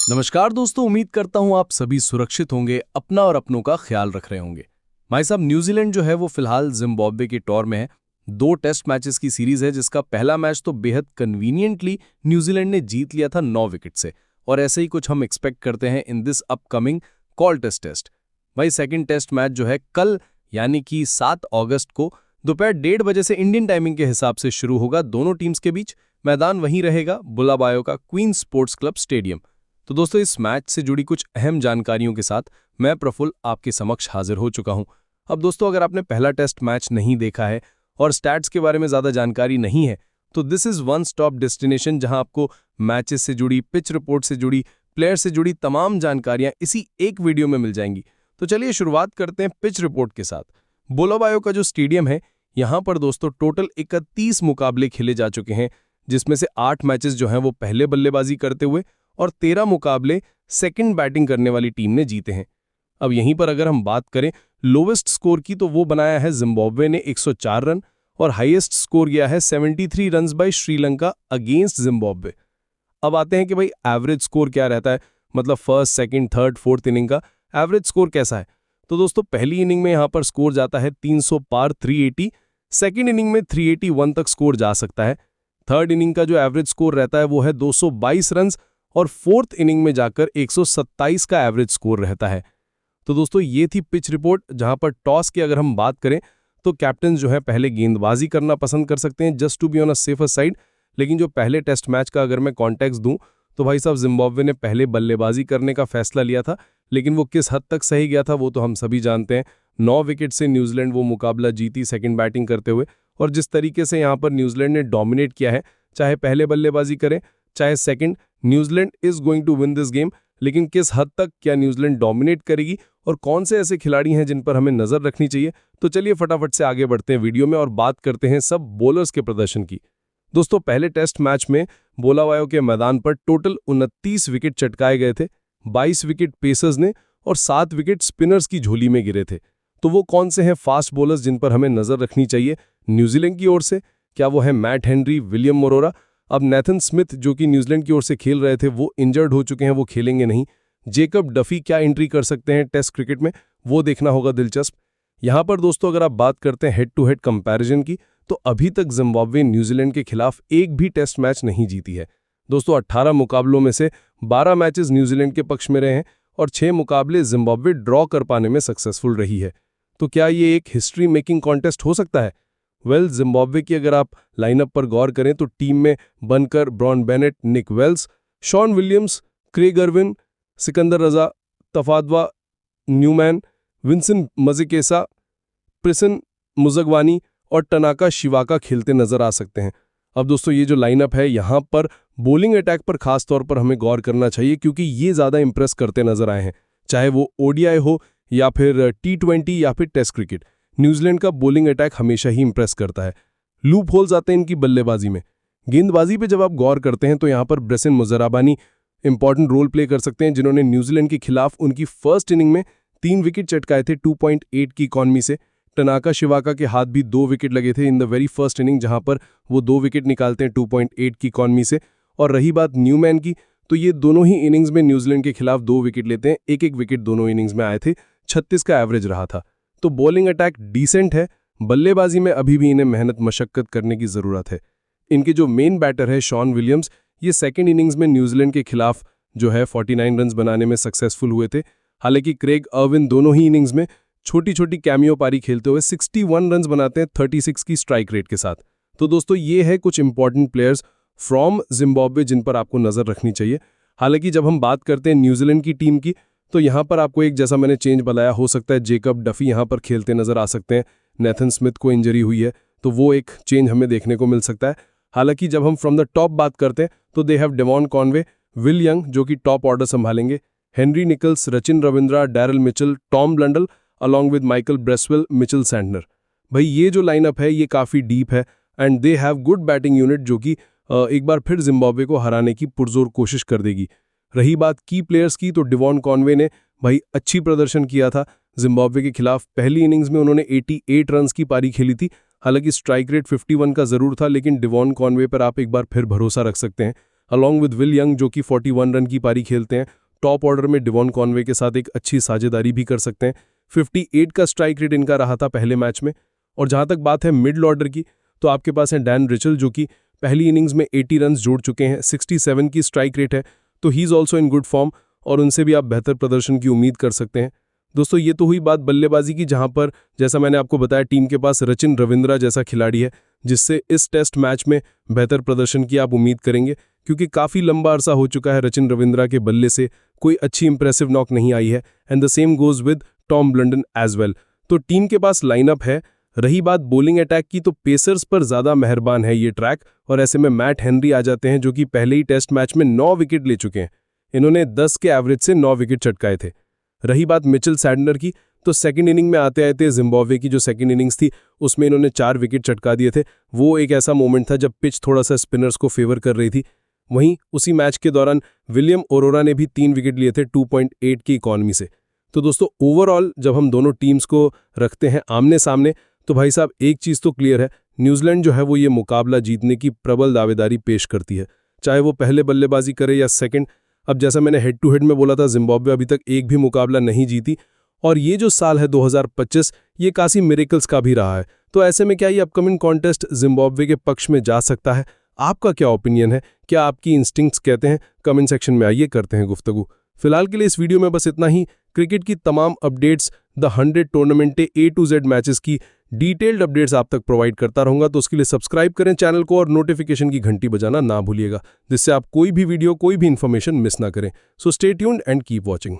नमस्कार दोस्तों, उम्मीद करता हूं आप सभी सुरक्षित होंगे, अपना और अपनों का ख्याल रख रहे होंगे। भाई साहब, न्यूजीलैंड जो है वो फिलहाल जिम्बाब्वे के टूर में है। 2 टेस्ट मैचेस की सीरीज है, जिसका पहला मैच तो बेहद कन्वीनियंटली न्यूजीलैंड ने जीत लिया था 9 विकेट से। और ऐसे ही कुछ हम एक्सपेक्ट करते हैं in this upcoming Galle test. भाई सेकंड टेस्ट मैच जो है कल यानी कि 7 अगस्त को दोपहर 1:30 बजे से इंडियन टाइमिंग के हिसाब से शुरू होगा दोनों टीम्स के बीच। मैदान वहीं रहेगा बुलाबायो का क्वीन स्पोर्ट्स क्लब स्टेडियम। तो दोस्तों, इस मैच से जुड़ी कुछ अहम जानकारियों के साथ मैं प्रफुल्ल आपके समक्ष हाजिर हो चुका हूं। अब दोस्तों, अगर आपने पहला टेस्ट मैच नहीं देखा है और स्टैट्स के बारे में ज़्यादा जानकारी नहीं है, तो this is one stop destination, जहां आपको मैचेस से जुड़ी, पिच रिपोर्ट से जुड़ी, प्लेयर से जुड़ी तमाम जानकारियां इसी एक वीडियो में मिल जाएंगी। तो चलिए शुरुआत करते हैं पिच रिपोर्ट के साथ। बुलाबायो का जो स्टेडियम है, यहाँ पर दोस्तों टोटल 31 मुकाबले खेले जा चुके हैं, जिसमें से 8 मैचेस जो हैं वो पहले बल्लेबाजी करते हुए और 13 मुकाबले सेकंड बैटिंग करने वाली टीम ने जीते हैं। अब यहीं पर अगर हम बात करें लोवेस्ट स्कोर की, तो वो बनाया है जिम्बाब्वे ने 104 रन और हाईएस्ट स्कोर गया है 73 runs by Sri Lanka against Zimbabwe. अब आते हैं कि भाई एवरेज स्कोर क्या रहता है, मतलब first, second, third, fourth inning का एवरेज स्कोर कैसा है। तो दोस्तों, पहली इनिंग में यहां पर स्कोर जाता है 300 पार 380, सेकंड इनिंग में 381 तक स्कोर जा सकता है। थर्ड इनिंग का जो एवरेज स्कोर रहता है वो है 222 रन और फोर्थ इनिंग में जाकर 127 का एवरेज स्कोर रहता है। तो दोस्तों, ये थी पिच रिपोर्ट, जहां पर टॉस की अगर हम बात करें तो कैप्टन जो है पहले गेंदबाजी करना पसंद कर सकते हैं, just to be on a safer side. लेकिन जो पहले टेस्ट मैच का अगर मैं कॉन्टेक्स्ट दूं, तो भाई साहब जिम्बाब्वे ने पहले बल्लेबाजी करने का फैसला लिया था, लेकिन वो किस हद तक सही गया था वो तो हम सभी जानते हैं। 9 विकेट से न्यूजीलैंड वो मुकाबला जीती सेकंड बैटिंग करते हुए, और जिस तरीके से यहाँ पर न्यूजीलैंड ने डोमिनेट किया है, चाहे पहले बल्लेबाजी करें चाहे सेकंड, New Zealand is going to win this game. लेकिन किस हद तक क्या न्यूजीलैंड डोमिनेट करेगी और कौन से ऐसे खिलाड़ी हैं जिन पर हमें नजर रखनी चाहिए, तो चलिए फटाफट से आगे बढ़ते हैं वीडियो में और बात करते हैं सब बॉलर्स के प्रदर्शन की। दोस्तों, पहले टेस्ट मैच में बुलाबायो के मैदान पर टोटल 29 विकेट चटकाए गए थे। 22 विकेट पेसर्स ने और 7 विकेट स्पिनर्स की झोली में गिरे थे। तो वो कौन से हैं फास्ट बॉलर्स जिन पर हमें नजर रखनी चाहिए न्यूजीलैंड की ओर से? क्या वो है मैट हेनरी, विलियम मोरेरा? अब नेथन स्मिथ जो कि न्यूजीलैंड की ओर से खेल रहे थे वो इंजर्ड हो चुके हैं, वो खेलेंगे नहीं। जेकब डफी क्या एंट्री कर सकते हैं टेस्ट क्रिकेट में, वो देखना होगा दिलचस्प। यहां पर दोस्तों, अगर आप बात करते हैं हेड टू हेड कंपैरिजन की, तो अभी तक जिम्बाब्वे न्यूजीलैंड के खिलाफ एक भी टेस्ट मैच नहीं जीती है। दोस्तों, 18 मुकाबलों में से 12 मैचेस न्यूजीलैंड के पक्ष में रहे हैं और 6 मुकाबले जिम्बाब्वे ड्रॉ कर पाने में सक्सेसफुल रही है। तो क्या ये एक हिस्ट्री मेकिंग कॉन्टेस्ट हो सकता है? जिम्बाब्वे की अगर आप लाइनअप पर गौर करें तो टीम में बनकर, Brian Bennett, Nick Welch, Sean Williams, Craig Ervine, Sikandar Raza, Tafadzwa Newman, Vincent Masekesa, Blessing Muzarabani और टनाका शिवाका खेलते नजर आ सकते हैं। अब दोस्तों, ये जो लाइनअप है, यहाँ पर बॉलिंग अटैक पर खास तौर पर हमें गौर करना चाहिए, क्योंकि ये ज़्यादा इंप्रेस करते नजर आए हैं, चाहे वो ओडीआई हो या फिर T20 या फिर टेस्ट क्रिकेट। न्यूजीलैंड का बॉलिंग अटैक हमेशा ही इंप्रेस करता है। लूप होल्स आते हैं इनकी बल्लेबाजी में। गेंदबाजी पे जब आप गौर करते हैं तो यहाँ पर ब्रेसिन मुजराबानी इंपॉर्टेंट रोल प्ले कर सकते हैं, जिन्होंने न्यूजीलैंड के खिलाफ उनकी फर्स्ट इनिंग में 3 विकेट चटकाए थे 2.8 की इकॉनमी से। टनाका शिवाका के हाथ भी 2 विकेट लगे थे in the very first inning, जहां पर वो 2 विकेट निकालते हैं 2.8 की इकॉनमी से। और रही बात न्यूमैन की, तो ये दोनों ही इनिंग्स में न्यूजीलैंड के खिलाफ 2 विकेट लेते हैं। एक एक विकेट दोनों इनिंग्स में आए थे, 36 का एवरेज रहा था। तो बॉलिंग अटैक डिसेंट है, बल्लेबाजी में अभी भी इन्हें मेहनत मशक्कत करने की ज़रूरत है। इनके जो मेन बैटर है शॉन विलियम्स, ये सेकंड इनिंग्स में न्यूजीलैंड के खिलाफ जो है 49 रन्स बनाने में सक्सेसफुल हुए थे। हालांकि क्रेग अर्विन दोनों ही इनिंग्स में छोटी छोटी कैमियो पारी खेलते हुए 61 रन्स बनाते हैं 36 की स्ट्राइक रेट के साथ। तो दोस्तों, ये है कुछ इंपॉर्टेंट प्लेयर्स फ्रॉम जिम्बाब्वे जिन पर आपको नज़र रखनी चाहिए। हालांकि जब हम बात करते हैं न्यूजीलैंड की टीम की, तो यहाँ पर आपको एक, जैसा मैंने चेंज बताया, हो सकता है जेकब डफी यहाँ पर खेलते नजर आ सकते हैं। नेथन स्मिथ को इंजरी हुई है, तो वो एक चेंज हमें देखने को मिल सकता है। हालांकि जब हम फ्रॉम द टॉप बात करते हैं तो they have Devon Conway, will young जो कि टॉप ऑर्डर संभालेंगे, Henry Nicholls, Rachin Ravindra, Daryl Mitchell, Tom Blundell along with Michael Bracewell, Mitchell Santner. भाई ये जो लाइनअप है ये काफ़ी डीप है and they have good batting unit, जो कि एक बार फिर जिम्बाब्वे को हराने की पुरजोर कोशिश कर देगी। रही बात की प्लेयर्स की, तो डिवॉन कॉनवे ने भाई अच्छी प्रदर्शन किया था जिम्बाब्वे के खिलाफ। पहली इनिंग्स में उन्होंने 88 रन्स की पारी खेली थी। हालांकि स्ट्राइक रेट 51 का जरूर था, लेकिन डिवॉन कॉनवे पर आप एक बार फिर भरोसा रख सकते हैं। अलॉन्ग विद विल यंग जो कि 41 रन की पारी खेलते हैं, टॉप ऑर्डर में डिवॉन कॉनवे के साथ एक अच्छी साझेदारी भी कर सकते हैं। 58 का स्ट्राइक रेट इनका रहा था पहले मैच में। और जहां तक बात है मिडल ऑर्डर की, तो आपके पास है डैन रिचल जो कि पहली इनिंग्स में 80 रन जोड़ चुके हैं, 67 की स्ट्राइक रेट है, तो he is also in good form और उनसे भी आप बेहतर प्रदर्शन की उम्मीद कर सकते हैं। दोस्तों ये तो हुई बात बल्लेबाजी की, जहां पर जैसा मैंने आपको बताया टीम के पास रचिन रविंद्रा जैसा खिलाड़ी है जिससे इस टेस्ट मैच में बेहतर प्रदर्शन की आप उम्मीद करेंगे, क्योंकि काफ़ी लंबा अरसा हो चुका है रचिन रविंद्रा के बल्ले से कोई अच्छी इंप्रेसिव नॉक नहीं आई है। And the same goes with Tom Blundell as well. तो टीम के पास लाइनअप है। रही बात बॉलिंग अटैक की, तो पेसर्स पर ज़्यादा मेहरबान है ये ट्रैक, और ऐसे में मैट हेनरी आ जाते हैं जो कि पहले ही टेस्ट मैच में 9 विकेट ले चुके हैं। इन्होंने 10 के एवरेज से 9 विकेट चटकाए थे। रही बात मिचेल सैंटनर की, तो सेकंड इनिंग में आते आते जिम्बाब्वे की जो सेकंड इनिंग्स थी उसमें इन्होंने 4 विकेट चटका दिए थे। वो एक ऐसा मोमेंट था जब पिच थोड़ा सा स्पिनर्स को फेवर कर रही थी। वहीं उसी मैच के दौरान विलियम ओरोरा ने भी 3 विकेट लिए थे 2.8 की इकॉनमी से। तो दोस्तों ओवरऑल जब हम दोनों टीम्स को रखते हैं आमने सामने, तो भाई साहब एक चीज़ तो क्लियर है, न्यूजीलैंड जो है वो ये मुकाबला जीतने की प्रबल दावेदारी पेश करती है, चाहे वो पहले बल्लेबाजी करे या सेकंड। अब जैसा मैंने हेड टू हेड में बोला था, जिम्बाब्वे अभी तक एक भी मुकाबला नहीं जीती, और ये जो साल है 2025 ये कासी मिरेकल्स का भी रहा है। तो ऐसे में क्या ये अपकमिंग कॉन्टेस्ट जिम्बाब्वे के पक्ष में जा सकता है? आपका क्या ओपिनियन है? क्या आपकी इंस्टिंक्ट्स कहते हैं? कमेंट सेक्शन में आइए, करते हैं गुफ्तगू। फिलहाल के लिए इस वीडियो में बस इतना ही। क्रिकेट की तमाम updates, the 100 tournament A to Z matches की डिटेल्ड अपडेट्स आप तक प्रोवाइड करता रहूंगा, तो उसके लिए सब्सक्राइब करें चैनल को और नोटिफिकेशन की घंटी बजाना ना भूलिएगा, जिससे आप कोई भी वीडियो कोई भी इन्फॉर्मेशन मिस ना करें। So stay tuned and keep watching.